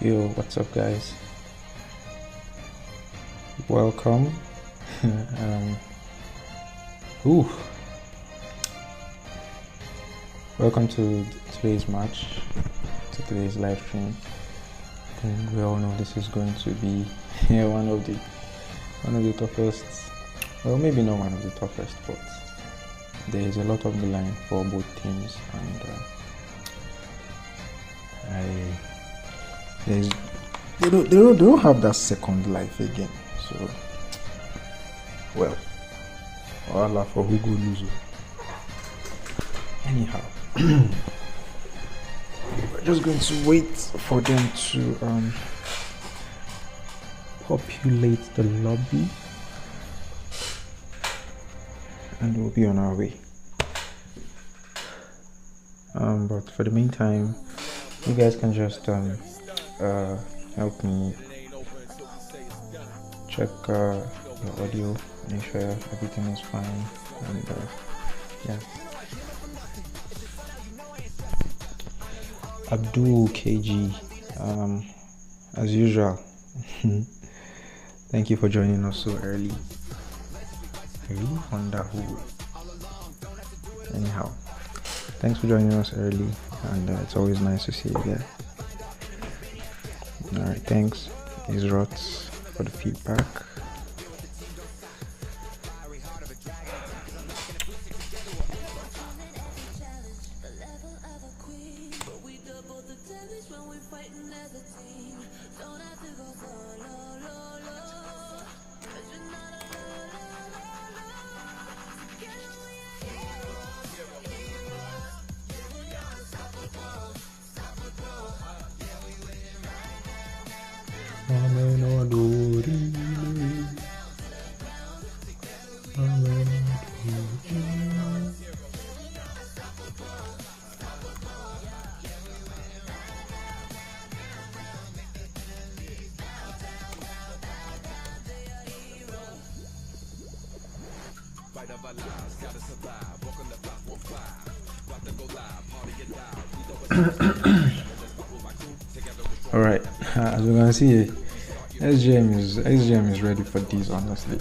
Yo, what's up, guys? Welcome. um, ooh, welcome to today's match, to today's live stream. I think we all know this is going to be one of the toughest. Well, maybe not one of the toughest, but there is a lot on the line for both teams, and they don't have that second life again. So, well, Allah for who go lose. Anyhow, we're just going to wait for them to populate the lobby, and we'll be on our way. But for the meantime, you guys can just help me check your audio, make sure everything is fine, and yeah. Abdul KG, as usual, thank you for joining us so early. I really wonder who. Anyhow, thanks for joining us early, and it's always nice to see you there. Alright, thanks Israel for the feedback. Alright, as we can see, SGM is ready for this, honestly.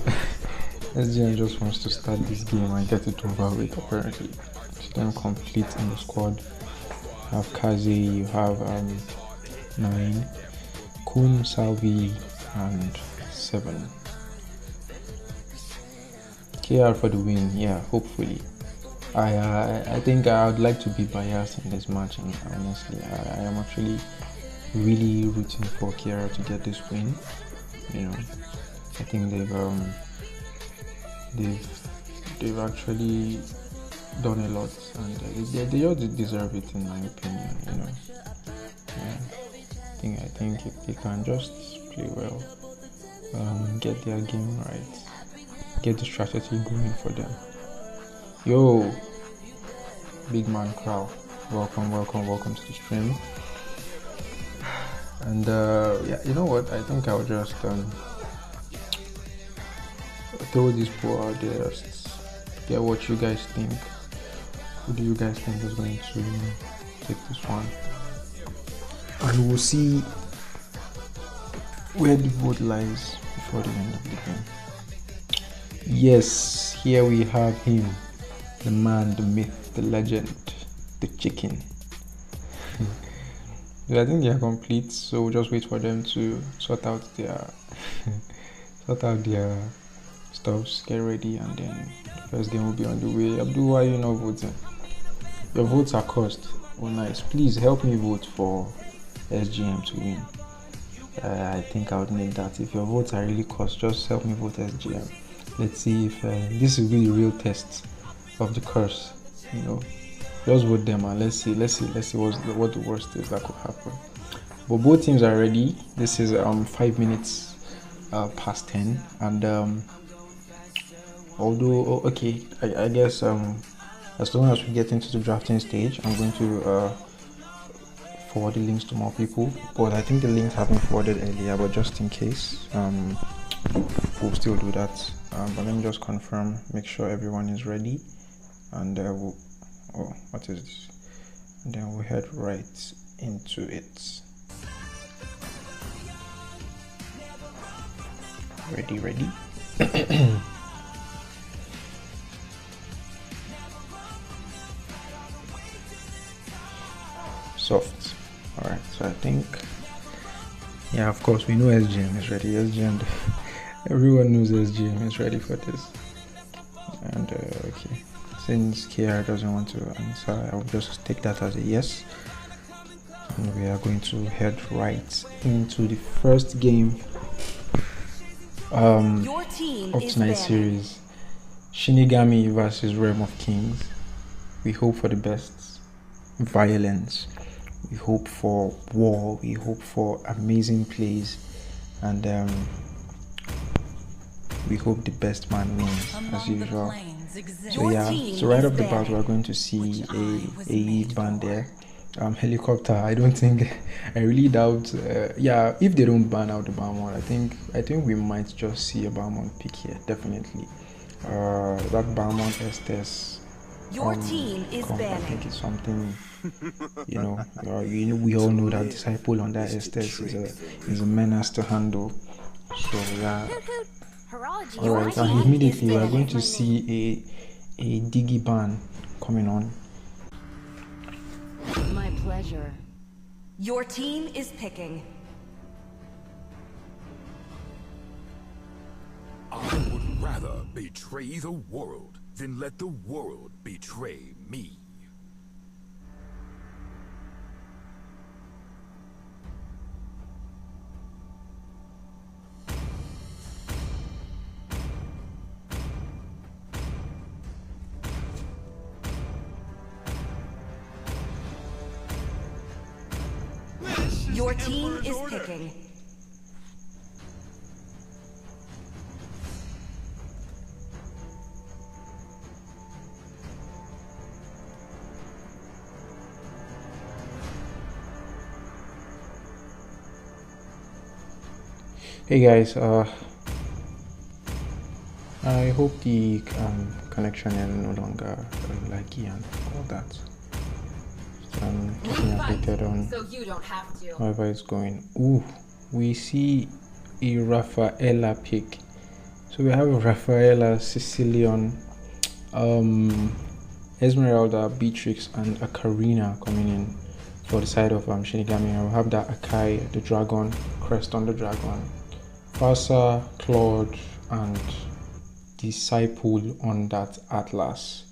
SGM just wants to start this game and get it over with, apparently. See them complete in the squad. You have Kazi, you have 9, Kun, Salvi, and 7. KR for the win, yeah, hopefully. I think I would like to be biased in this match, and honestly, I am actually really rooting for Kiara to get this win. You know, I think they've actually done a lot, and they all deserve it, in my opinion. You know, yeah. I think if they can just play well, get their game right, get the strategy going for them. Yo, big man crowd, welcome to the stream. And yeah, you know what, I think I'll just throw this poll out there, just get what you guys think. Who do you guys think is going to take this one? And we'll see where the vote lies before the end of the game. Yes, here we have him, the man, the myth, the legend, the chicken. I think they are complete, so we'll just wait for them to sort out their stuffs, get ready, and then the first game will be on the way. Abdul, why are you not voting? Your votes are cost. Oh, nice. Please help me vote for SGM to win. I think I would need that. If your votes are really cost, just help me vote SGM. Let's see if this will be the real test of the curse. You know, just vote them and let's see what the worst is that could happen. But both teams are ready. This is 5 minutes past 10, and although okay, I guess as long as we get into the drafting stage, I'm going to forward the links to more people. But I think the links have been forwarded earlier, but just in case, we'll still do that. But let me just confirm, make sure everyone is ready, and what is this? And then we'll head right into it. Ready. Soft. Alright, so I think, yeah, of course we know SGM is ready. SGM, everyone knows SGM is ready for this. And okay, since KR doesn't want to answer, I'll just take that as a yes. And we are going to head right into the first game of tonight's series, Shinigami versus Realm of Kings. We hope for the best. Violence. We hope for war. We hope for amazing plays, and we hope the best man wins as usual. So yeah, so right off the bat, we're going to see a ban there. Helicopter. I don't think. I really doubt. Yeah, if they don't ban out the Balmond, I think we might just see a Balmond pick here. Definitely. That Balmond Estes. Your team is banning. I think it's something. We all know that Disciple on that Estes is a menace to handle. So yeah. Alright, and immediately we are going to see a Diggy ban coming on. My pleasure. Your team is picking. I would rather betray the world than let the world betray me. Your team is picking. Hey guys, I hope the connection is no longer laggy and all that. Keeping updated on however it's going. Ooh, we see a Rafaela pick. So we have a Rafaela, Sicilian, Esmeralda, Beatrix, and a Karina coming in for the side of Shinigami. I will have that Akai, the dragon, crest on the dragon, Fasa, Claude, and Disciple on that Atlas.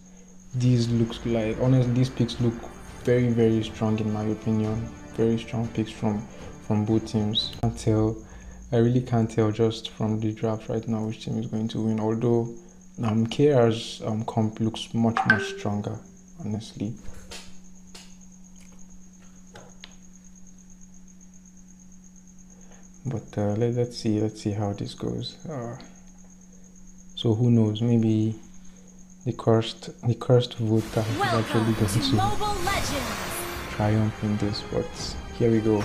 These looks like, honestly, these picks look very, very strong in my opinion. Very strong picks from both teams. I really can't tell just from the draft right now which team is going to win. Although KR's comp looks much stronger, honestly. But let's see how this goes. So who knows? Maybe the cursed voter is actually going to triumph in this. But here we go.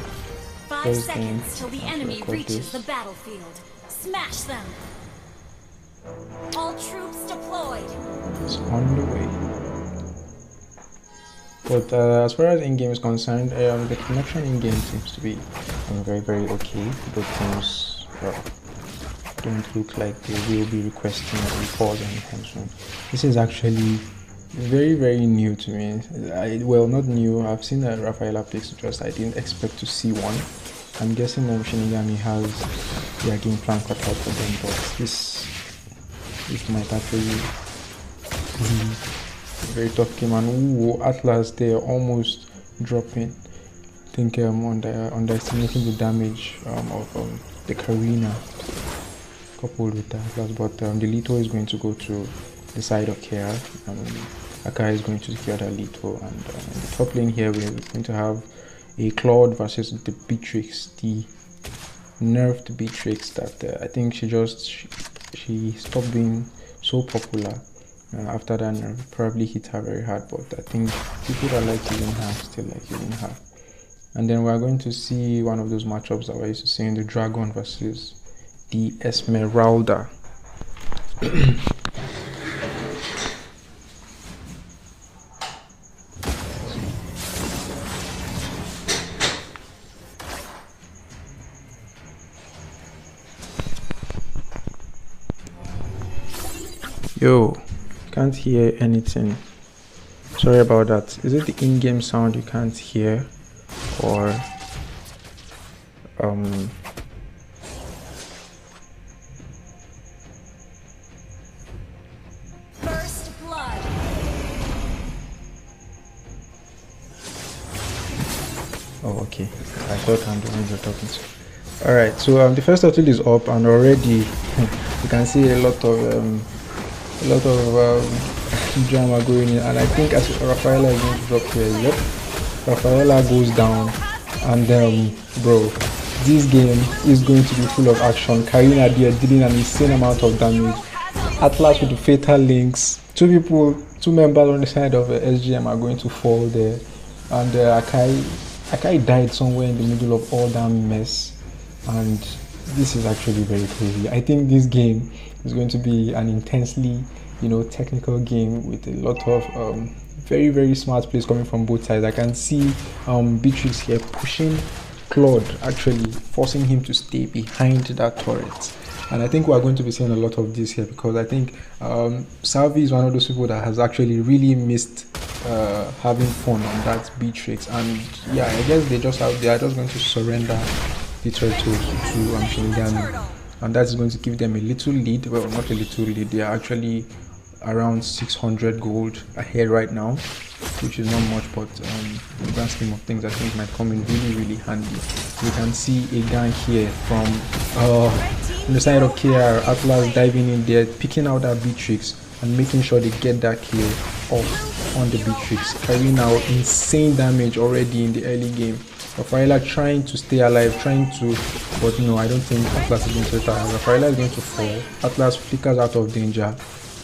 5 seconds till the enemy reaches the battlefield. Smash them. All troops deployed. It's on the way. But as far as in-game is concerned, the connection in-game seems to be very, very okay. Both teams don't look like they will be requesting a report anytime soon. This is actually very, very new to me. Well, not new. I've seen a Rafaela picks, just I didn't expect to see one. I'm guessing Shinigami has their game plan cut out for them, but this might actually be very tough game. And ooh, Atlas, they're almost dropping. I think underestimating the damage of the Karina coupled with the Atlas, but the Lito is going to go to the side of KR. Akai is going to secure the Lito, and in the top lane here we're going to have a Claude versus the Beatrix, the nerfed Beatrix that I think she stopped being so popular after that nerf. Probably hit her very hard, but I think people that like using her still like using her. And then we're going to see one of those matchups that we're used to seeing, the Dragon versus the Esmeralda. Yo, can't hear anything. Sorry about that. Is it the in-game sound you can't hear, or First blood. Oh, okay. I thought I'm the one you're talking to. All right. So the first turtle is up, and already you can see a lot of drama going in, and I think as Rafaela is going to drop here. Yep. Rafaela goes down, and bro, this game is going to be full of action. Karina there dealing an insane amount of damage. Atlas with the fatal links. Two members on the side of SGM are going to fall there, and Akai died somewhere in the middle of all that mess, and this is actually very crazy. I think this game is going to be an intensely, technical game with a lot of very, very smart plays coming from both sides. I can see Beatrix here pushing Claude, actually forcing him to stay behind that turret. And I think we are going to be seeing a lot of this here, because I think Salvi is one of those people that has actually really missed having fun on that Beatrix. And yeah, I guess they are just going to surrender the turret to Shinigami, and that's going to give them a little lead. Well, not a little lead, they are actually around 600 gold ahead right now, which is not much, but in the grand scheme of things, I think might come in really, really handy. You can see a gang here from on the side of KR. Atlas diving in there, picking out that Beatrix and making sure they get that kill off on the Beatrix, carrying out insane damage already in the early game. Rafaela trying to stay alive, but no, I don't think Atlas is going to retire. Rafaela is going to fall. Atlas flickers out of danger.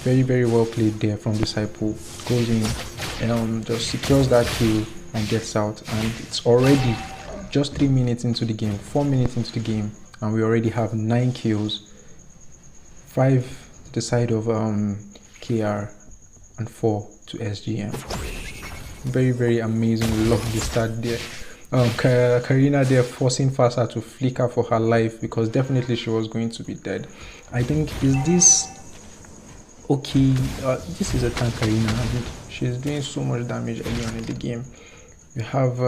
Very, very well played there from Disciple. Goes in, just secures that kill and gets out. And it's already just 3 minutes into the game, 4 minutes into the game, and we already have 9 kills, 5 to the side of KR and 4 to SGM. Very, very amazing. Love the start there. Karina there forcing Fasa to flicker for her life, because definitely she was going to be dead. I think, is this okay? This is a tank Karina. She's doing so much damage early on in the game. You have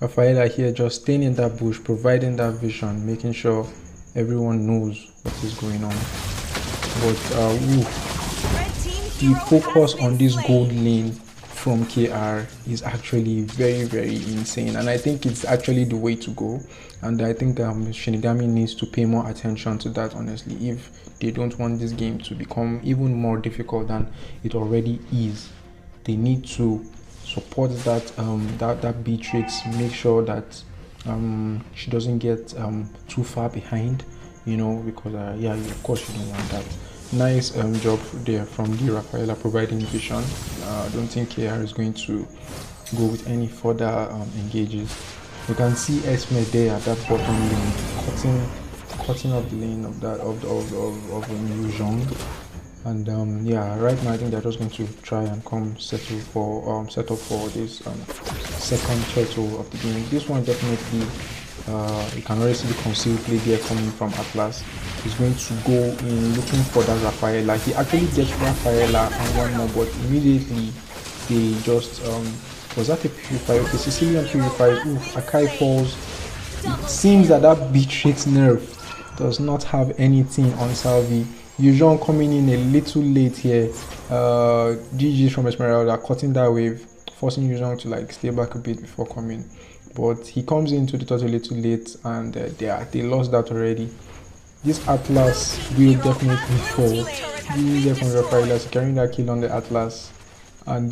Rafaela here just staying in that bush, providing that vision, making sure everyone knows what is going on. But the focus on this gold lane from KR is actually very, very insane, and I think it's actually the way to go. And I think Shinigami needs to pay more attention to that, honestly, if they don't want this game to become even more difficult than it already is. They need to support that that Beatrix, make sure that she doesn't get too far behind, because yeah, of course you don't want that. Nice job there from the Rafaela providing vision. I don't think KR is going to go with any further engages. You can see Esme there at that bottom lane, cutting up the lane of Liu Zhong. And yeah, right now I think they're just going to try and come set up for this second turtle of the game. This one definitely, you can already see the concealed play there coming from Atlas. He's going to go in looking for that Rafaela. He actually gets Rafaela and one more, but immediately they just was that a purify? Okay, Sicilian purifies. Akai falls. It seems that Beatrix nerf does not have anything on Salvi. Yujon coming in a little late here. GG's from Esmeralda cutting that wave, forcing Yujon to stay back a bit before coming. But he comes into the turtle a little late, and they lost that already. This Atlas will definitely fall. GG from Rafaela securing that kill on the Atlas. And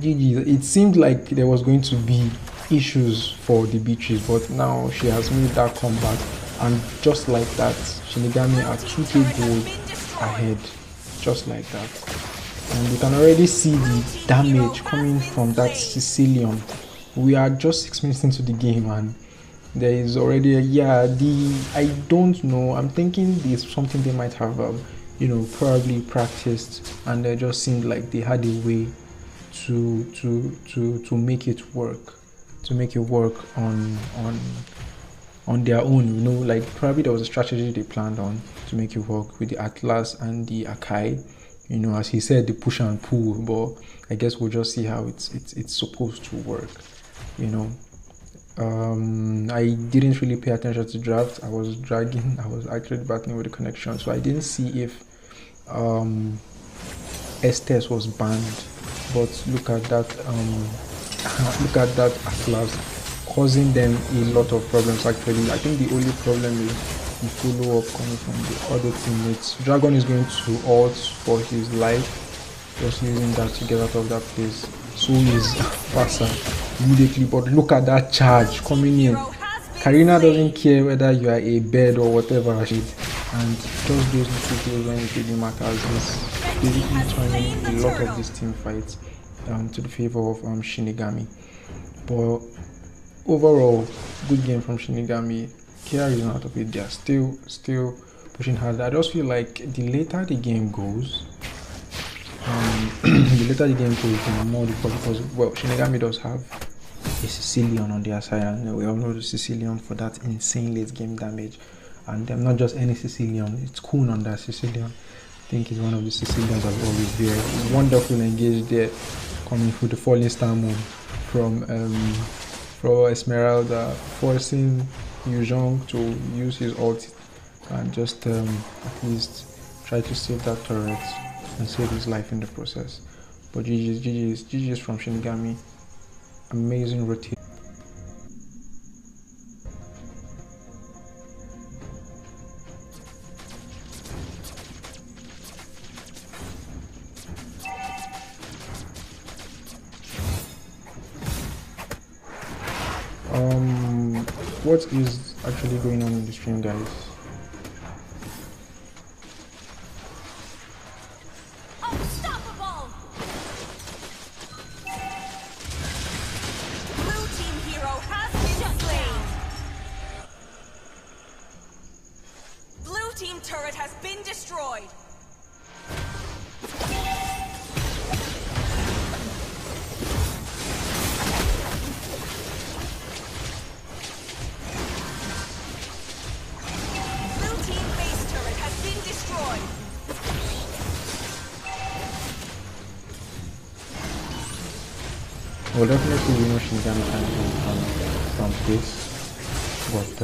GG, it seemed like there was going to be issues for the Beatrice, but now she has made that comeback. And just like that, Shinigami are 2k gold ahead. Just like that. And you can already see the damage coming from that Sicilian. We are just 6 minutes into the game, and there is already I don't know, I'm thinking there's something they might have probably practiced, and they just seemed like they had a way to make it work, on on their own, you know, like probably there was a strategy they planned on to make it work with the Atlas and the Akai. You know, as he said, the push and pull, but I guess we'll just see how it's supposed to work, you know. I didn't really pay attention to draft. I was dragging, I was actually battling with the connection, so I didn't see if Estes was banned. But look at that, look at that Atlas causing them a lot of problems. Actually, I think the only problem is the follow-up coming from the other teammates. Dragon is going to ult for his life, just using that to get out of that place. So is Fasa immediately, but look at that charge coming in. Karina doesn't care whether you are a bird or whatever, Rashid, and just those little things when it really matters is basically turning a lot of these team fights to the favor of Shinigami. But overall, good game from Shinigami. KR is not out of it. They are still pushing hard. I just feel like the later the game goes, the more difficult, because well, Shinigami does have a Sicilian on their side, and we all know the Sicilian for that insane late game damage. And not just any Sicilian, it's Kun on that Sicilian. I think he's one of the Sicilians that's always there. Wonderful engage there, coming through the falling star move from Esmeralda, forcing Yuzhong to use his ult and just at least try to save that turret and save his life in the process. But GG's from Shinigami. Amazing rotation. What is actually going on in the stream, guys? Unstoppable! Blue team hero has been slain. Blue team turret has been destroyed. Well, definitely we know Shinigami can from this, but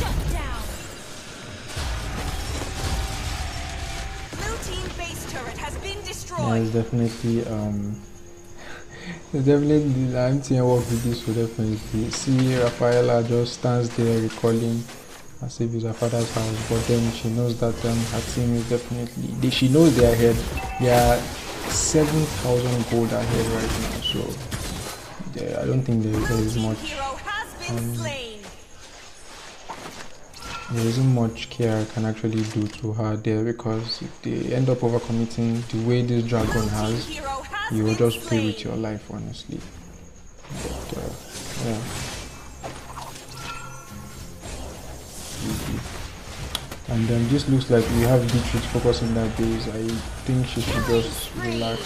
Shut down. Blue team base turret has been destroyed. yeah, it's definitely definitely the MTN work with this will definitely see Rafaela just stands there recalling as if it's her father's house, but then she knows that her team is definitely she knows they are ahead. They are 7,000 gold ahead right now, so yeah, I don't think there is much there isn't much care I can actually do to her there, because if they end up overcommitting the way this dragon has, you will just play with your life, honestly. But yeah. And then this looks like we have Beatrix focusing that base. I think she should just relax.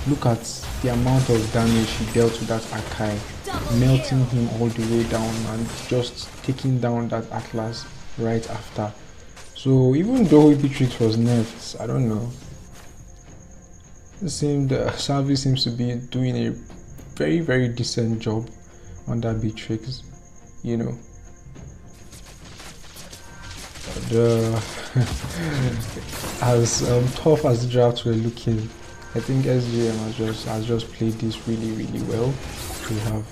Look at the amount of damage she dealt to that Akai, melting him all the way down and just taking down that Atlas right after. So even though Beatrix was nerfed, I don't know, Salvi seems to be doing a very decent job on that Beatrix, you know. As tough as the drafts were looking, I think SGM has just played this really well. We have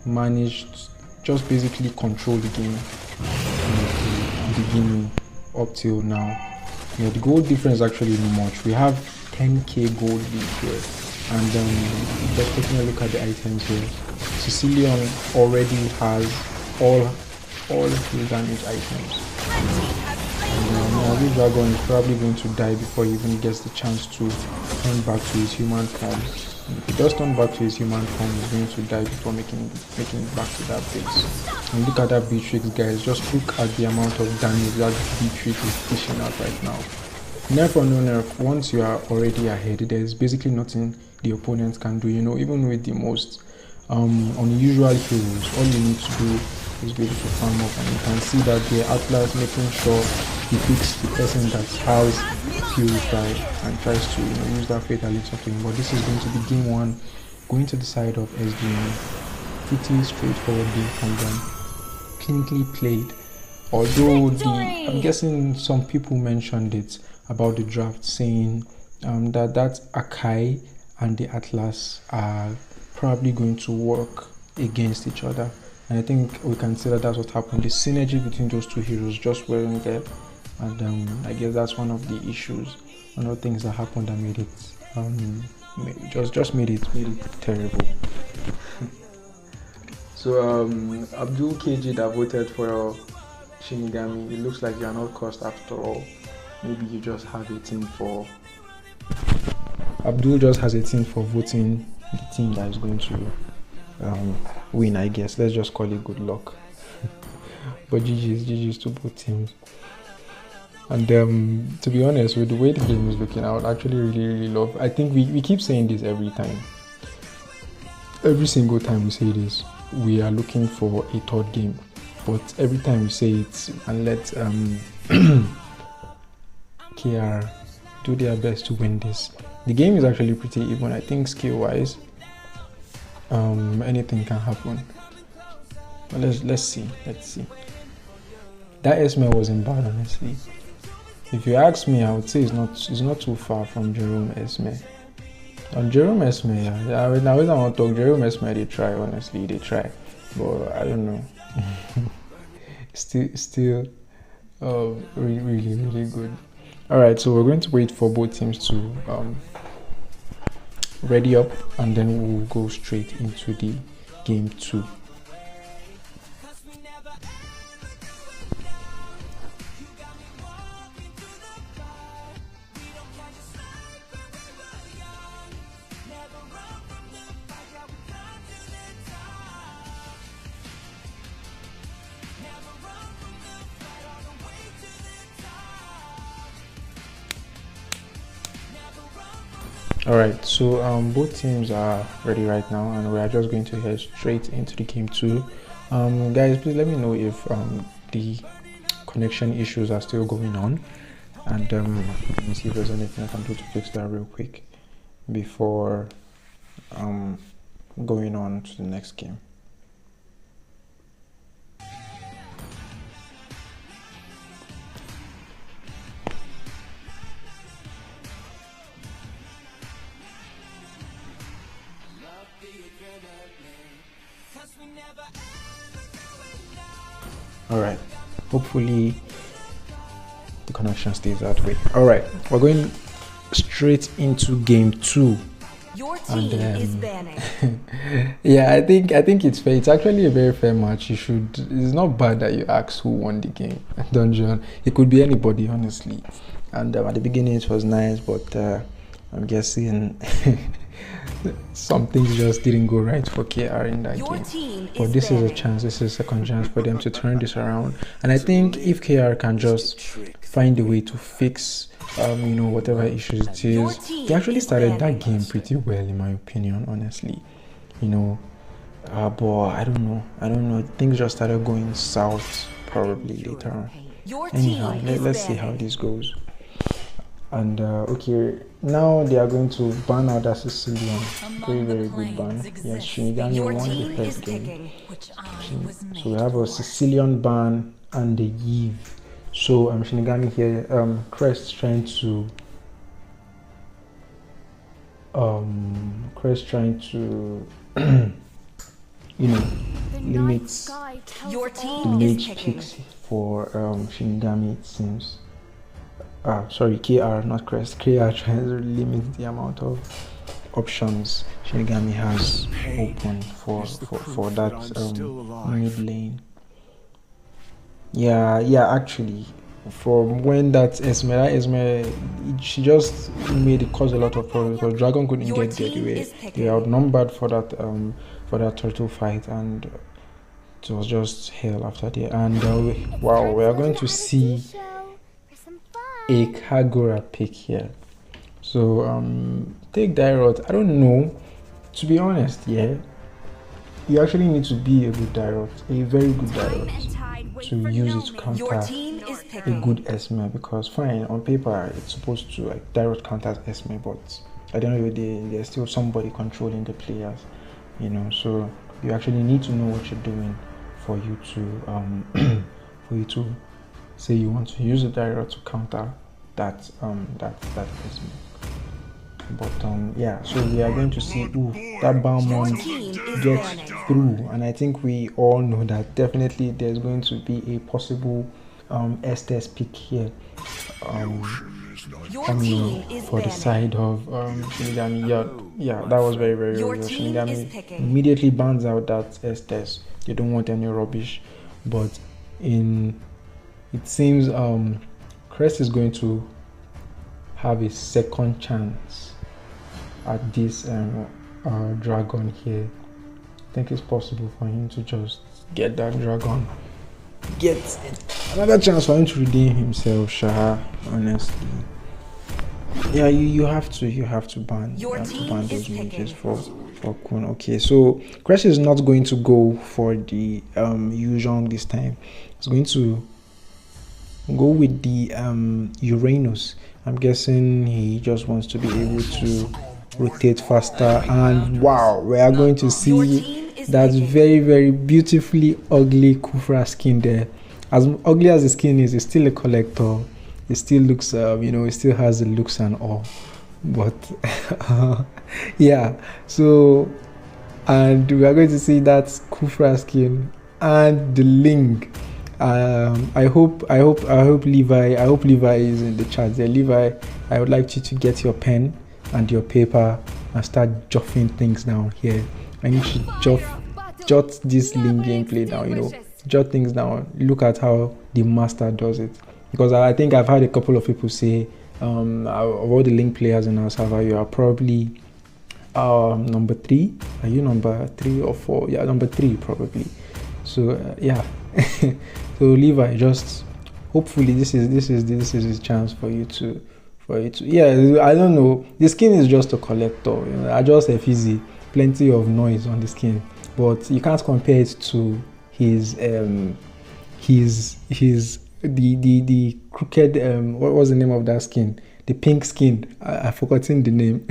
managed just basically control the game from the beginning up till now. Yeah, the gold difference is actually not much. We have 10k gold lead here, and just taking a look at the items here, Sicilian already has all his damage items. And now this dragon is probably going to die before he even gets the chance to turn back to his human form. If he does turn back to his human form, he's going to die before making it back to that base. And look at that Beatrix, guys. Just look at the amount of damage that Beatrix is pushing out right now. Nerf or no nerf, once you are already ahead, there's basically nothing the opponent can do. You know, even with the most unusual heroes, all you need to do is be able to farm up, and you can see that the Atlas making sure he picks the person that has Purify and tries to use that fatality to him. But this is going to be game 1, going to the side of SGM. Pretty straightforward game from them, clinically played. Although I'm guessing some people mentioned it about the draft, saying that Akai and the Atlas are probably going to work against each other, and I think we can say that that's what happened. The synergy between those two heroes just weren't there, and I guess that's one of the issues, one of the things that happened that made it just made it terrible. So Abdul KG that voted for Shinigami, it looks like you are not cursed after all. Maybe you just have a thing for Abdul just has a thing for voting the team that is going to win, I guess. Let's just call it good luck. But GG's to both teams. And to be honest, with the way the game is looking, I would actually really love. I think we keep saying this every time. Every single time we say this, we are looking for a third game. But every time we say it and let KR do their best to win this. The game is actually pretty even. I think skill-wise, anything can happen. But let's see. That Esme wasn't bad, honestly. If you ask me, I would say it's not too far from Jerome Esme. On Jerome Esme, yeah. Now when I want to talk Jerome Esme, they try. Honestly, they try. But I don't know. still, really good. All right, so we're going to wait for both teams to ready up, and then we'll go straight into the game 2. Alright, so both teams are ready right now, and we are just going to head straight into the game 2. Guys, please let me know if the connection issues are still going on, and let me see if there's anything I can do to fix that real quick before going on to the next game. Alright, hopefully the connection stays that way. Alright, we're going straight into game 2. Your team is banning. Yeah, I think it's fair. It's actually a very fair match. It's not bad that you ask who won the game. Dungeon. It could be anybody, honestly. And at the beginning it was nice, but I'm guessing some things just didn't go right for KR in that game. But this is a chance, this is a second chance for them to turn this around. And I think if KR can just find a way to fix whatever issues it is. They actually started that game pretty well, in my opinion, honestly. But I don't know. Things just started going south probably later on. Anyhow, let's see how this goes. And okay, now they are going to ban out that Sicilian. Very good ban. Yes, Shinigami won the first game. So we have a Sicilian ban and the Eve. So Shinigami here, Crest trying to limit the mage picks for Shinigami, it seems. Sorry, KR, not Crest. KR trying to limit the amount of options Shinigami has open for that mid lane. Yeah, actually, from when that Esme, she just made it cause a lot of problems because Dragon couldn't get there. They were outnumbered for that turtle fight, and it was just hell after that. And wow, we are going to see a Kagura pick here. So take Dairot. I don't know, to be honest. Yeah, you actually need to be a good Dairot, a very good Dairot, to use it to counter a good Esme, because fine, on paper it's supposed to like Dairot counters Esme, but at the end of the day there's still somebody controlling the players, you know. So you actually need to know what you're doing for you to for you to say you want to use a Dairot to counter that Esme. But yeah, so we are going to see that Balmond gets through, and I think we all know that definitely there's going to be a possible Estes pick here for the side of Shinigami. Yeah, that was very, very real. Shinigami immediately bans out that Estes. They don't want any rubbish, but it seems Crest is going to have a second chance at this dragon here. I think it's possible for him to just get that dragon, get another chance for him to redeem himself. Shah, honestly, yeah, you have to ban those mages for Kun. Okay, so Crash is not going to go for the Yuzhong this time. He's going to go with the Uranus. I'm guessing he just wants to be able to rotate faster, and wow, we are going to see that very, very beautifully ugly Kufra skin there. As ugly as the skin is, it's still a collector. It still looks, it still has the looks and all. But yeah, so, and we are going to see that Kufra skin and the Ling. I hope Levi is in the chat there. Levi, I would like you to get your pen and your paper and start jotting things down here. I need to jot this Ling gameplay down, jot things down. Look at how the master does it, because I think I've had a couple of people say of all the Ling players in our server, you are probably number 3. Are you number 3 or 4? Yeah, number 3 probably. So yeah. So Levi, just hopefully this is his chance for you to yeah, I don't know, the skin is just a collector, I just have easy plenty of noise on the skin, but you can't compare it to his the crooked what was the name of that skin, the pink skin, I've forgotten the name.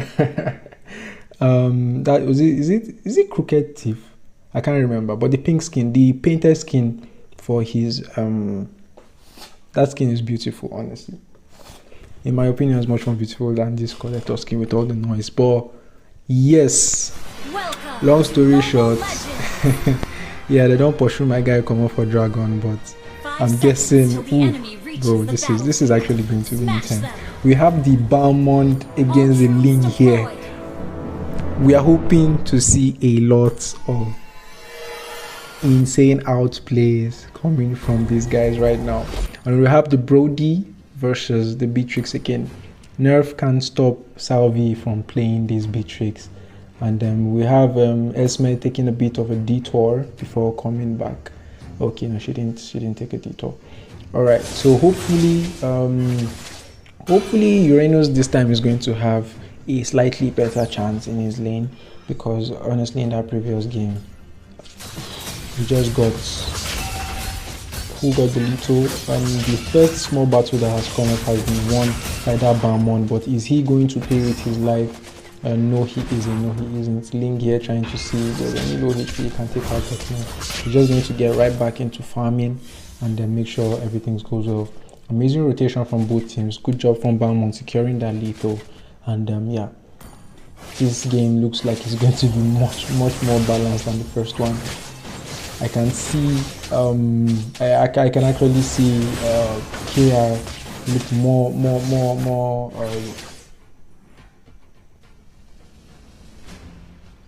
That was it, is it Crooked Thief? I can't remember, but the pink skin, the painted skin for his that skin is beautiful, honestly. In my opinion, it's much more beautiful than this collector skin with all the noise. But yes, long story short, yeah, they don't pursue my guy come up for dragon, but I'm guessing, bro, this is actually going to be intense. We have the Balmond against the Ling here. We are hoping to see a lot of insane outplays coming from these guys right now. And we have the Brody versus the Beatrix again. Nerf can't stop Salvi from playing these Beatrix, and then we have Esme taking a bit of a detour before coming back. Okay, no, she didn't take a detour. All right, so hopefully Uranus this time is going to have a slightly better chance in his lane, because honestly in that previous game he just got the little the first small battle that has come up has been won by that Balmond, but is he going to pay with his life? No, he isn't. Ling here trying to see if there's any low HP he can take out the team. He's just going to get right back into farming and then make sure everything goes off. Amazing rotation from both teams. Good job from Balmond securing that lethal, and yeah, this game looks like it's going to be much more balanced than the first one. I can see I can actually see Kira look more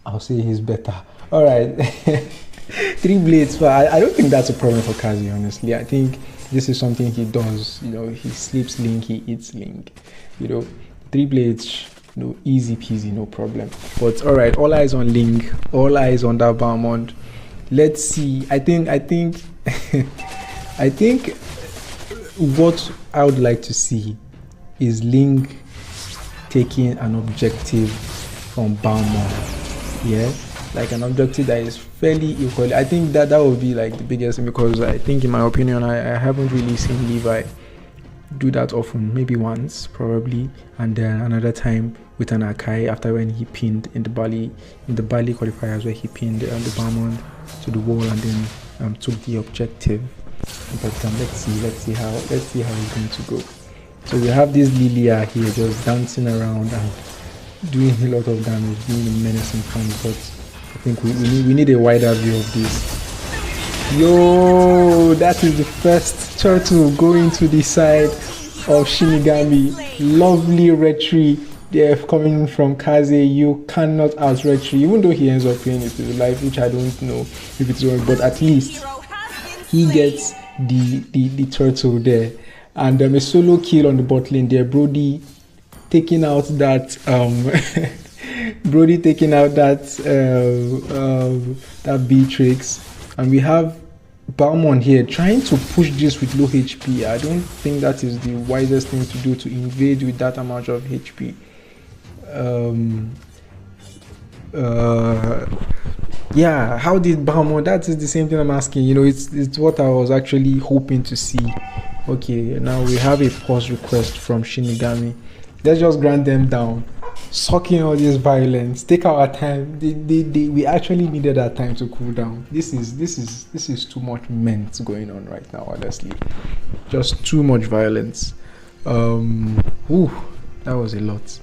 I'll say he's better. All right. 3 blades, but I don't think that's a problem for Kazi, honestly. I think This is something he does. You know, he sleeps Link, he eats Link. You know, 3 blades, no, easy peasy, no problem. But all right, all eyes on Link, all eyes on that Balmond. Let's see. I think I think what I would like to see is Link taking an objective from Balmond. Yeah, like an objective that is fairly equal. I think that would be like the biggest thing, because I think, in my opinion, I haven't really seen Levi do that often. Maybe once, probably, and then another time with an Akai after when he pinned in the Bali qualifiers, where he pinned the Balmond to the wall and then took the objective. But let's see how it's going to go. So we have this Lilia here just dancing around and doing a lot of damage, being a menacing point, but I think we need a wider view of this. Yo, that is the first turtle going to the side of Shinigami. Lovely retry there coming from Kaze. You cannot out retry, even though he ends up paying it with life, which I don't know if it's wrong, but at least he gets the turtle there. And a solo kill on the bot lane there. Brody taking out that that Beatrix, and we have Balmond here trying to push this with low HP. I don't think that is the wisest thing to do, to invade with that amount of HP. Yeah, how did Balmond? That is the same thing I'm asking. You know, it's what I was actually hoping to see. Okay, now we have a pause request from Shinigami. Let's just grant them down. Sucking all this violence. Take our time. We actually needed that time to cool down. This is too much ment going on right now, honestly. Just too much violence. Ooh, that was a lot.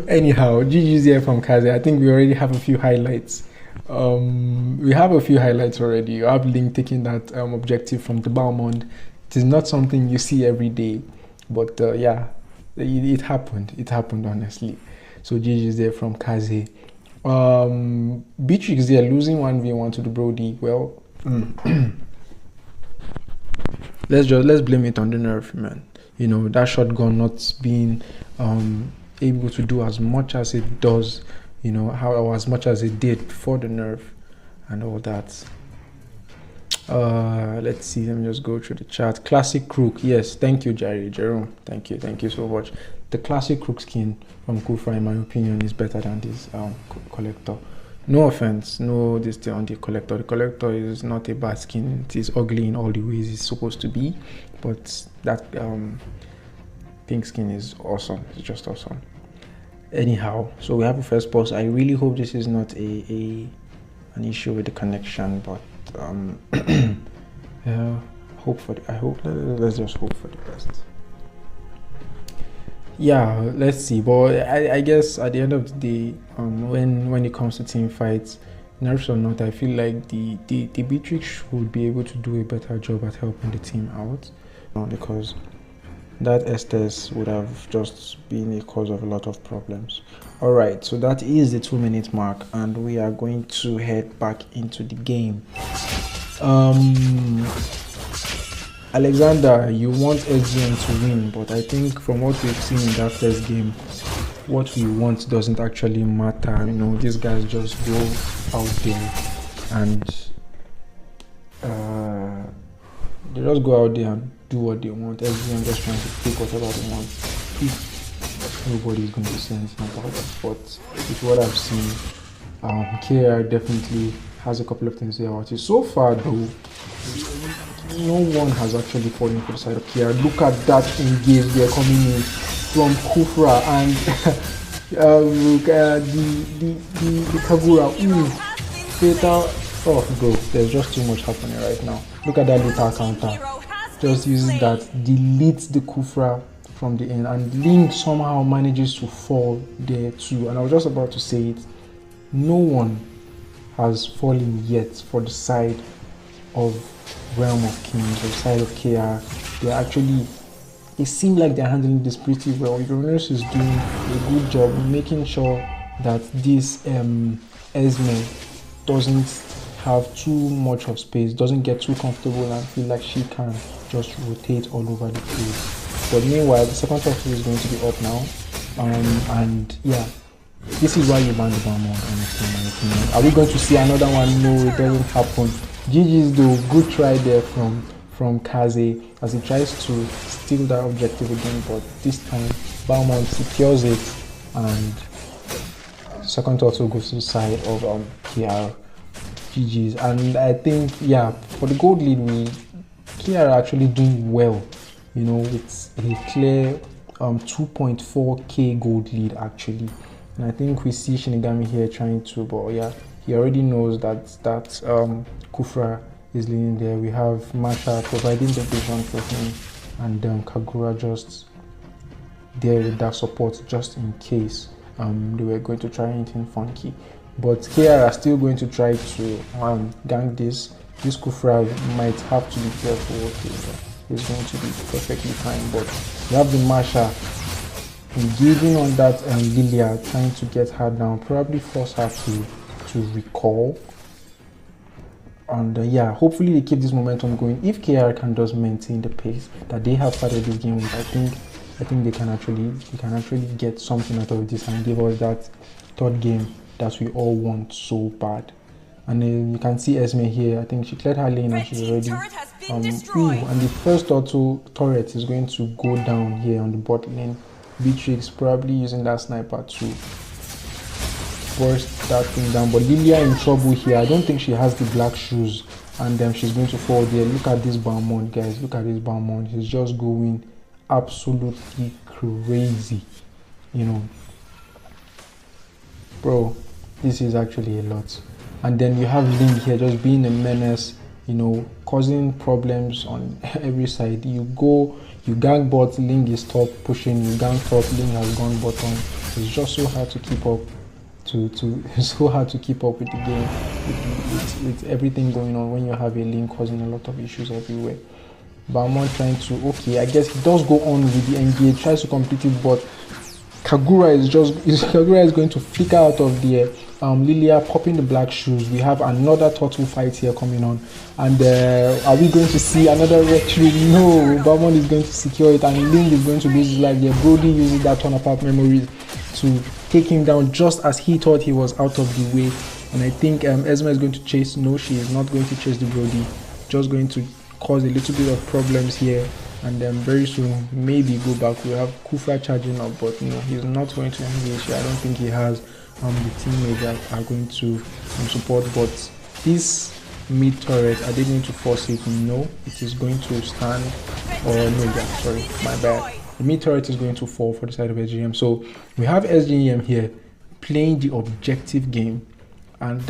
Anyhow, GG's here from Kaze. I think we already have a few highlights. We have a few highlights already. You have Link taking that objective from the Balmond. It is not something you see every day, but yeah, it happened. It happened, honestly. So GG's there from Kaze. Beatrix there losing 1v1 to the Brody. Well, let's blame it on the nerf, man. You know, that shotgun not being able to do as much as it does, you know, or as much as it did before the nerf and all that. Let's see, let me just go through the chat. Classic Crook, yes, thank you, Jerome, thank you so much. The Classic Crook skin from Kufra, in my opinion, is better than this collector. No offense, no this thing on the collector. The collector is not a bad skin. It is ugly in all the ways it's supposed to be, but that pink skin is awesome. It's just awesome. Anyhow, so we have a first pause. I really hope this is not an issue with the connection, but yeah, let's just hope for the best. Yeah, let's see. But I guess at the end of the day, when it comes to team fights, nerfs or not, I feel like the Beatrix would be able to do a better job at helping the team out, because that Estes would have just been a cause of a lot of problems. All right, so that is the 2-minute mark, and we are going to head back into the game. Alexander, you want SGM to win, but I think from what we've seen in that first game, what we want doesn't actually matter. You know, these guys just go out there and they just go out there and do what they want. SGM just trying to take whatever they want. Nobody's going to say anything about that. But with what I've seen, KR definitely has a couple of things to say about it. So far, though, no one has actually fallen for the side of KR. Look at that engage they're coming in from Kufra and the Kagura. Fatal. Oh, bro, there's just too much happening right now. Look at that little counter. Just uses that, deletes the Kufra from the end, and Link somehow manages to fall there too. And I was just about to say it, no one has fallen yet for the side of Realm of Kings, or side of KR. They're actually, it seems like they're handling this pretty well. Uranus is doing a good job making sure that this Esme doesn't have too much of space, doesn't get too comfortable and feel like she can just rotate all over the place. But meanwhile, the second turtle is going to be up now. And yeah, this is why you ban the Balmond, honestly, in my opinion. Are we going to see another one? No, it doesn't happen. GG's though, good try there from Kaze as he tries to steal that objective again, but this time Balmond secures it and second turtle goes to the side of Kiara. GG's. And I think, yeah, for the gold lead, Kiara actually doing well, you know, it's a clear 2.4k gold lead actually. And I think we see Shinigami here trying to, but yeah, he already knows that Kufra is leading there. We have Masha providing the vision for him, and Kagura just there with that support just in case they were going to try anything funky. But Kiara still going to try to gank this. This Kufra might have to be careful. Okay, it's going to be perfectly fine, but we have the Masha engaging on that Lilia, trying to get her down, probably force her to recall. And yeah, hopefully they keep this momentum going. If KR can just maintain the pace that they have started this game with, I think they can actually get something out of this and give us that third game that we all want so bad. And then you can see Esme here. I think she cleared her lane and she's already and the first auto turret is going to go down here on the bot lane. Beatrix probably using that sniper to burst that thing down, but Lilia in trouble here. I don't think she has the black shoes, and then she's going to fall there. Look at this Balmond, guys. Look at this Balmond. He's just going absolutely crazy, you know, bro. This is actually a lot. And then you have Ling here just being a menace, you know, causing problems on every side. You gang bot, Ling is top pushing, you gang top, Ling has gone bottom. It's just so hard to keep up it's so hard to keep up with the game with everything going on when you have a Ling causing a lot of issues everywhere. Balmond trying to, okay, I guess he does go on with the engage, tries to complete it, but Kagura is going to flicker out of the Lilia popping the black shoes. We have another turtle fight here coming on, and are we going to see another retreat? No, Balmond is going to secure it, and Ling is going to lose his life there. Brody uses that turn apart memories to take him down just as he thought he was out of the way. And I think Esma is going to chase. No, she is not going to chase the Brody, just going to cause a little bit of problems here, and then very soon maybe go back. We have Kufra charging up, but no, he's not going to engage here. I don't think he has the teammates that are going to support. But this mid turret, are they going to force it? No, it is going to stand, or no, yeah, sorry, my bad. The mid turret is going to fall for the side of SGM. So we have SGM here playing the objective game, and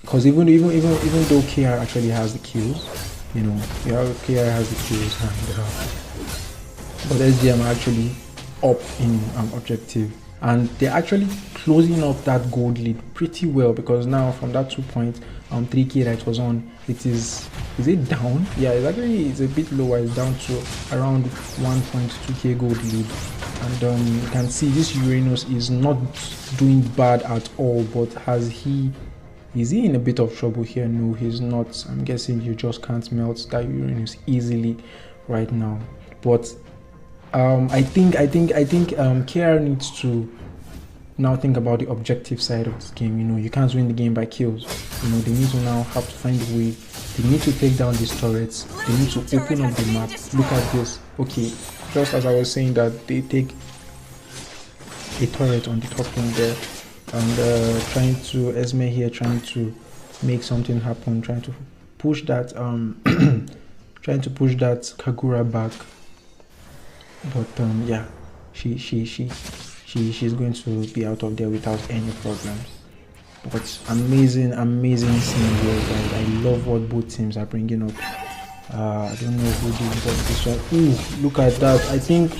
because even though KR actually has the kills, you know, KR has the kills, and but SGM are actually up in objective, and they're actually closing up that gold lead pretty well, because now from that 2.3k that was on, it is it down? Yeah, it's a bit lower. It's down to around 1.2k gold lead, and you can see this Uranus is not doing bad at all. But is he in a bit of trouble here? No, he's not. I'm guessing you just can't melt that Uranus easily right now. But I think KR needs to now think about the objective side of this game. You know, you can't win the game by kills. You know, they need to now have to find a way. They need to take down these turrets. They need to open up the map. Look at this. Okay, just as I was saying that they take a turret on the top lane there, and trying to Esme here trying to make something happen, trying to push that trying to push that Kagura back. But yeah, she's going to be out of there without any problems. But amazing scene here, guys. I love what both teams are bringing up. I don't know who did this one. Ooh, look at that. I think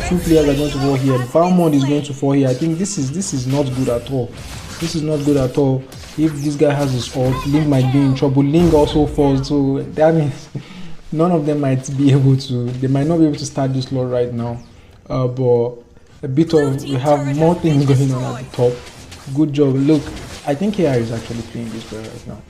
two players are going to fall here. Balmond is going to fall here. I think this is not good at all. This is not good at all. If this guy has his ult, Ling might be in trouble. Ling also falls, so that means none of them might be able to. They might not be able to start this lore right now. But we have more things going on at the top. Good job. Look, I think KR is actually playing this well right now.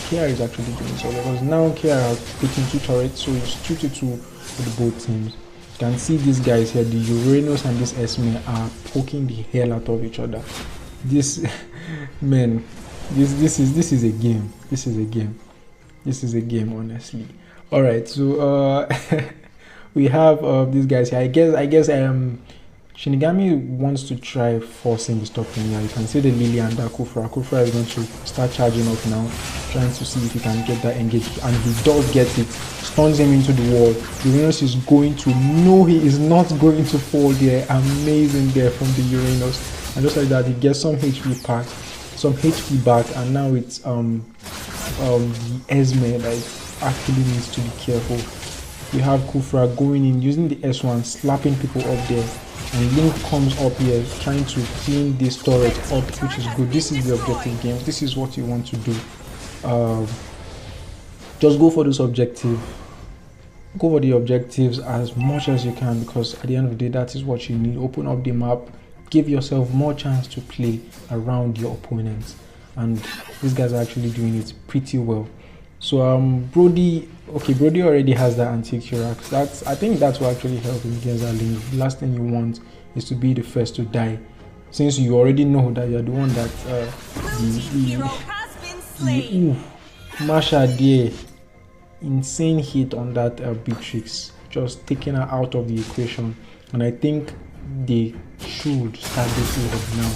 KR is actually doing so because now KR has taken 2 turrets, so it's 2-2 for both teams. You can see these guys here, the Uranus and this Esme are poking the hell out of each other. This man, this is a game. This is a game, honestly. All right, so we have these guys here. I guess Shinigami wants to try forcing the stop in here. You can see the Lily and the Kufra. Kufra is going to start charging up now, trying to see if he can get that engaged, and he does get it. Stuns him into the wall. Uranus is going to, no, he is not going to fall there. Amazing there from the Uranus. And just like that, he gets some HP back, and now it's the Esme that actually needs to be careful. We have Kufra going in, using the S1, slapping people up there. And Link comes up here trying to clean this turret up, which is good. This is the objective game. This is what you want to do. Just go for this objective. Go for the objectives as much as you can, because at the end of the day, that is what you need. Open up the map. Give yourself more chance to play around your opponents. And these guys are actually doing it pretty well. So Brody already has that antique Chirac. I think that's what actually helps him against that Link. The last thing you want is to be the first to die, since you already know that you're the one that Masha there, insane hit on that Beatrix, just taking her out of the equation. And I think they should start this up now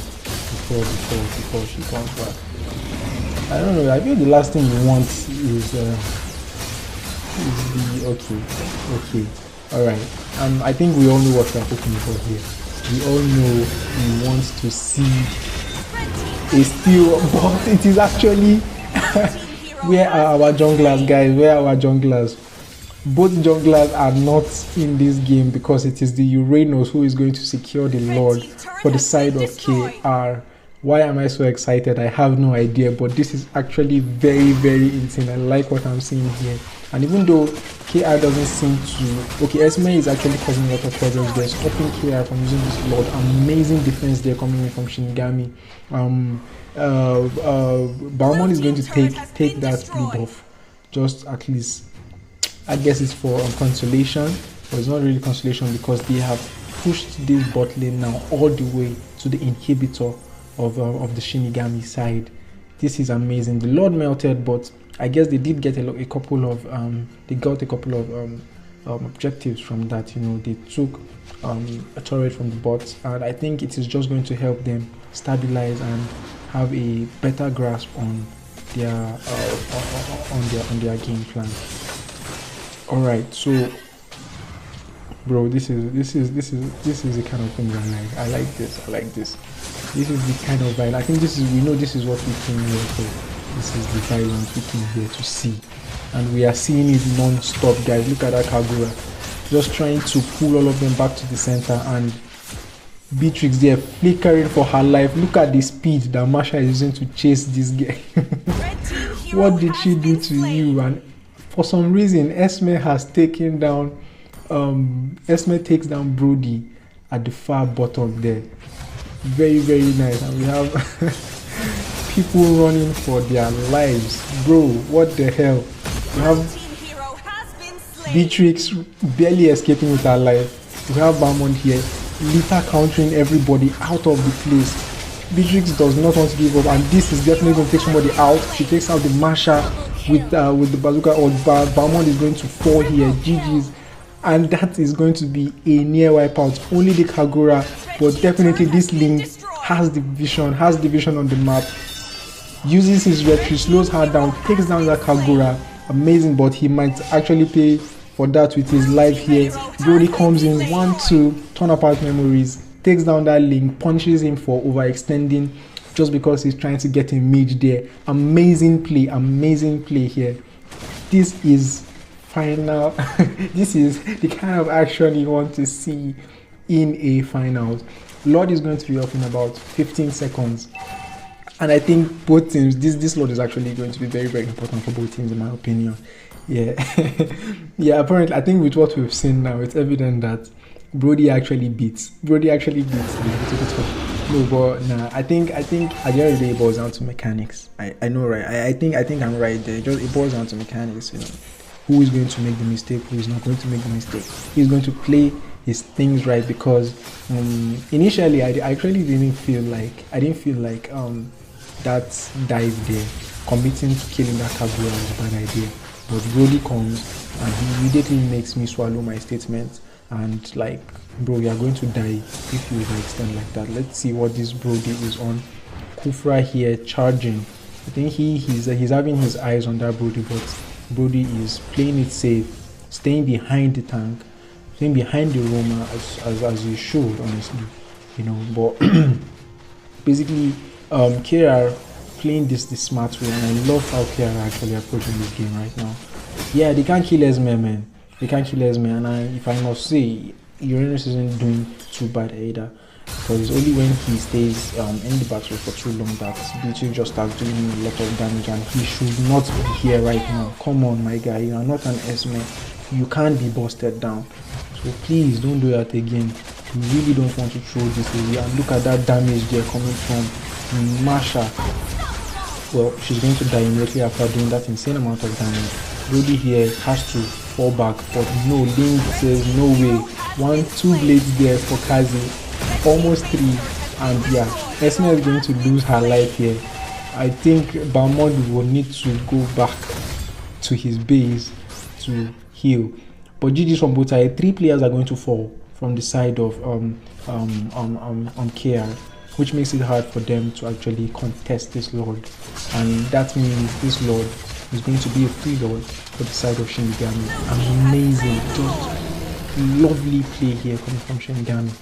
before she comes back. I don't know. I feel the last thing you want is the okay. All right. I think we all know what we're hoping for here. We all know we want to see a steal, but it is actually where are our junglers, guys? Where are our junglers? Both junglers are not in this game because it is the Uranus who is going to secure the Lord for the side of KR. Why am I so excited? I have no idea, but this is actually very, very insane. I like what I'm seeing here. And even though KR doesn't seem to... Okay, Esme is actually causing a lot of problems there, stopping KR from using this Lord. Amazing defense there coming in from Shinigami. Balmond is going to take that split off. Just at least, I guess it's for consolation, but it's not really consolation because they have pushed this bot lane now all the way to the inhibitor of the Shinigami side. This is amazing. The Lord melted, but I guess they did get a couple of objectives from that. You know, they took a turret from the bots, and I think it is just going to help them stabilize and have a better grasp on their game plan. All right, so bro, this is the kind of thing I like. I like this. This is the kind of violence. I think we know this is what we came here for. This is the violence we came here to see. And we are seeing it non-stop, guys. Look at that Kagura. Just trying to pull all of them back to the center, and Beatrix there flickering for her life. Look at the speed that Masha is using to chase this guy. What did she do to you? And for some reason, Esme has taken down Esme takes down Brody at the far bottom there. Very, very nice. And we have people running for their lives. Bro, what the hell? We have Beatrix barely escaping with her life. We have Balmond here, Lita countering everybody out of the place. Beatrix does not want to give up, and this is definitely going to take somebody out. She takes out the Masha with the bazooka, or Balmond is going to fall here. GG's. And that is going to be a near wipeout. Only the Kagura, but definitely this Link has the vision on the map. Uses his retreat, slows her down, takes down the Kagura. Amazing, but he might actually pay for that with his life here. Brody comes in, 1-2, turn apart memories, takes down that Link, punishes him for overextending just because he's trying to get a mage there. Amazing play here. This is final. This is the kind of action you want to see in a finals. Lord is going to be up in about 15 seconds, and I think both teams, this Lord is actually going to be very, very important for both teams in my opinion. Yeah. Yeah, apparently I think with what we've seen now, it's evident that Brody actually beats the No, but nah, I think at the end of the day it boils down to mechanics. I know, right? I think I'm right there. It boils down to mechanics, Who is going to make the mistake, who is not going to make the mistake. He's going to play his things right, because initially I actually didn't feel like that dive there, committing to killing that Kaguya was a bad idea. But Brody comes and he immediately makes me swallow my statement, and like, bro, you are going to die if you overextend like that. Let's see what this Brody is on. Kufra here charging. I think he's having his eyes on that Brody, but Brody is playing it safe, staying behind the tank, staying behind the Roma as he should, honestly, But basically, KR playing this the smart way, and I love how KR are actually approaching this game right now. Yeah, they can't kill Esme, man. They can't kill Esme, and if I must say, Uranus isn't doing too bad either, because it's only when he stays in the battle for too long that BT just starts doing a lot of damage, and he should not be here right now. Come on, my guy, you are not an Esme. You can't be busted down. So please don't do that again. You really don't want to throw this away. And look at that damage there coming from Masha. Well, she's going to die immediately after doing that insane amount of damage. Brody here has to fall back, but no, Link says no way. 2 blades there for Kazi, almost 3, and yeah, Esme is going to lose her life here. I think Balmond will need to go back to his base to heal. But GG's from both sides. 3 players are going to fall from the side of KR, which makes it hard for them to actually contest this Lord. And that means this Lord is going to be a free Lord for the side of Shinigami. Amazing, just lovely play here coming from Shinigami.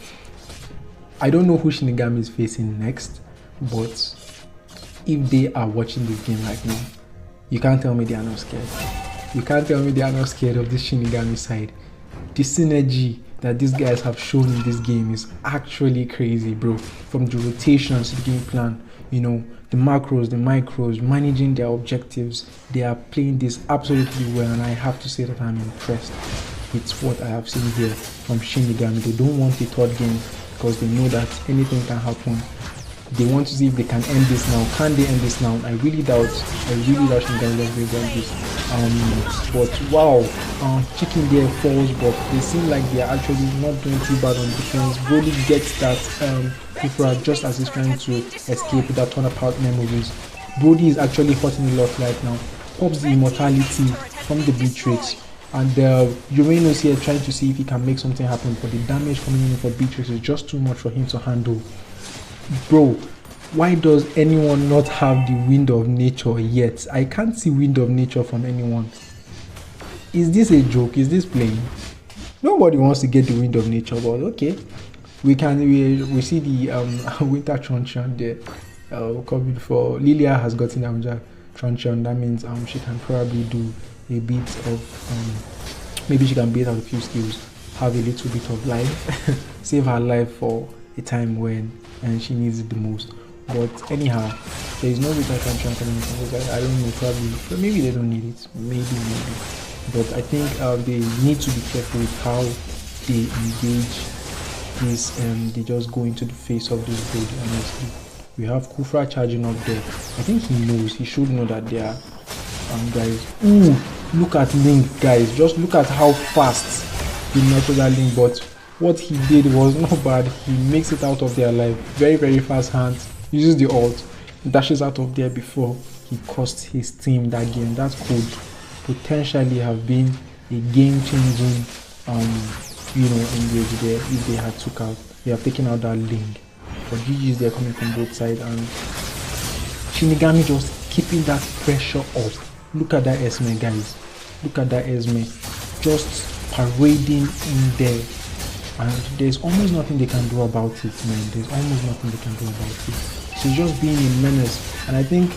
I don't know who Shinigami is facing next, but if they are watching this game right now, you can't tell me they are not scared. You can't tell me they are not scared of this Shinigami side. The synergy that these guys have shown in this game is actually crazy, bro. From the rotations to the game plan, the macros, the micros, managing their objectives, they are playing this absolutely well, and I have to say that I'm impressed with what I have seen here from Shinigami. They don't want a third game because they know that anything can happen. They want to see if they can end this now. Can they end this now? I really doubt Shinigami will end this. But wow, Chicken there falls, but they seem like they are actually not doing too bad on defense. Brody gets that Kufra just as he's trying to escape with that turnabout memories. Brody is actually hurting a lot right now. Pops the immortality from the Beatrix, and Uranus here trying to see if he can make something happen, but the damage coming in for Beatrix is just too much for him to handle. Bro, why does anyone not have the Wind of Nature yet? I can't see Wind of Nature from anyone. Is this a joke? Is this playing? Nobody wants to get the Wind of Nature, but okay. We see the Winter Truncheon there. Before Lilia has gotten the Winter Truncheon, that means she can probably do a bit of maybe she can bait out a few skills, have a little bit of life, save her life for a time when she needs it the most. But anyhow, there is no Winter Truncheon coming from those guys. I don't know, probably, but maybe they don't need it. Maybe. But I think they need to be careful with how they engage this. They just go into the face of this build. Honestly, we have Kufra charging up there. I think he knows. He should know that they are guys. Ooh, look at Link, guys. Just look at how fast he nurtured that Link. But what he did was not bad. He makes it out of there alive. Very, very fast hands. Uses the ult, dashes out of there before he cost his team that game. That could potentially have been a game-changing, engage there if they had they have taken out that Link. But GG's there coming from both sides, and Shinigami just keeping that pressure up. Look at that Esme, guys. Look at that Esme just parading in there. And there's almost nothing they can do about it, man. There's almost nothing they can do about it. She's just being a menace. And I think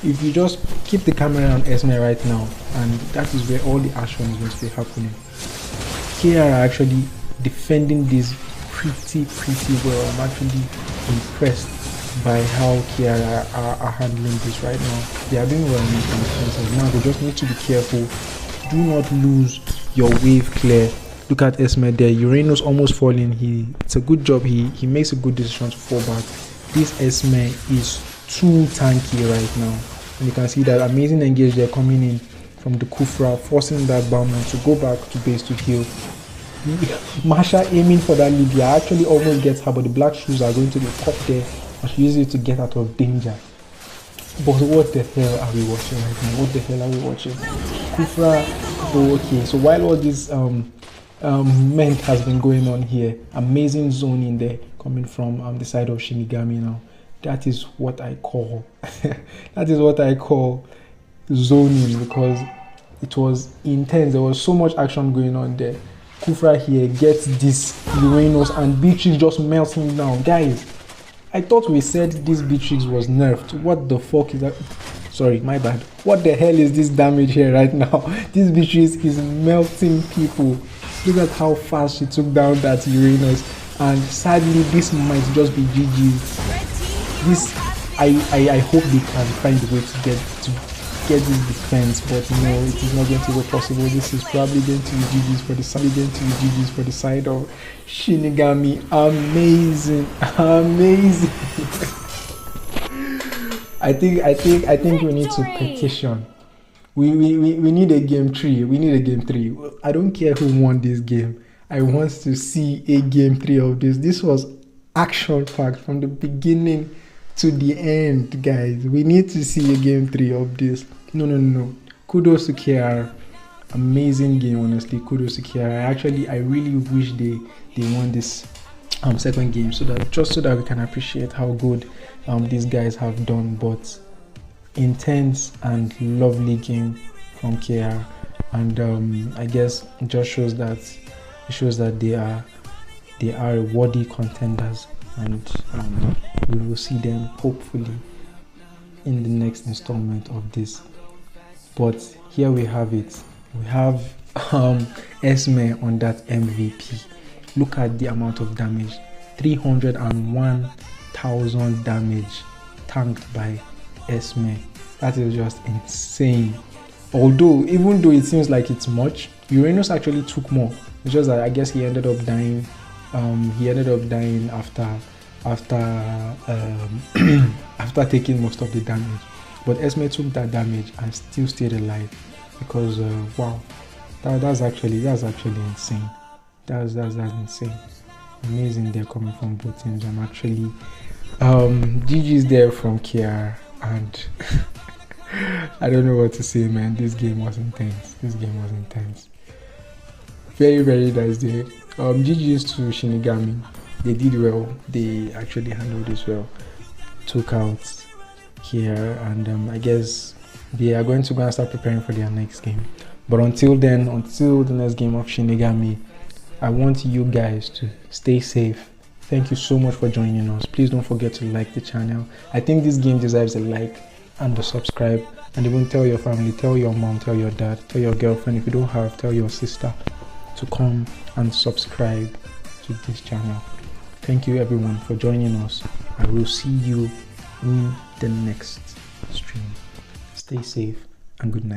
if you just keep the camera on Esme right now, and that is where all the action is going to be happening. KR are actually defending this pretty well. I'm actually impressed by how KR are handling this right now. They are doing well in defense. Now they just need to be careful. Do not lose your wave clear Look at Esme there. Uranus almost falling. It's a good job. He makes a good decision to fall back. This Esme is too tanky right now. And you can see that amazing engage there coming in from the Kufra, forcing that Bowman to go back to base to heal. Masha aiming for that Lydia actually almost gets her, but the black shoes are going to be caught there, and she uses it to get out of danger. But what the hell are we watching right now? What the hell are we watching? Kufra, oh, okay. So while all this ment has been going on here, amazing zoning there coming from the side of Shinigami now. That is what I call that is what I call zoning, because it was intense. There was so much action going on there. Kufra here gets this Uranus and Beatrix just melting down. Guys, I thought we said this Beatrix was nerfed. What the fuck is that? Sorry, my bad. What the hell is this damage here right now? This Beatrix is melting people. Look at how fast she took down that Uranus. And sadly, this might just be GG. This, I hope they can find a way to get this defense, but no, it is not going to be possible. This is probably going to be GG's for the side of Shinigami. Amazing. I think we need to petition. We need a game 3. We need a game 3. I don't care who won this game. I want to see a game 3 of this. This was action packed from the beginning to the end, guys. We need to see a game 3 of this. No. Kudos to KR. Amazing game, honestly. Kudos to KR. I really wish they won this second game, so that we can appreciate how good these guys have done. But intense and lovely game from KR, and I guess it just shows that they are worthy contenders, and we will see them hopefully in the next installment of this. But here we have it. We have Esme on that MVP. Look at the amount of damage. 301,000 damage tanked by Esme. That is just insane. Even though it seems like it's much, Uranus actually took more. It's just that I guess he ended up dying. After taking most of the damage. But Esme took that damage and still stayed alive, because wow, that's actually insane. That's insane. Amazing there coming from both teams. I'm actually GG's there from KR, and I don't know what to say, man. This game was intense. Very, very nice day. GG's to Shinigami. They did well. They actually handled this well. Took out here, and I guess they are going to go and start preparing for their next game. But until then, until the next game of Shinigami, I want you guys to stay safe. Thank you so much for joining us. Please don't forget to like the channel. I think this game deserves a like and a subscribe, and even tell your family, tell your mom, tell your dad, tell your girlfriend. If you don't have, tell your sister to come and subscribe to this channel. Thank you everyone for joining us. I will see you in the next stream. Stay safe and good night.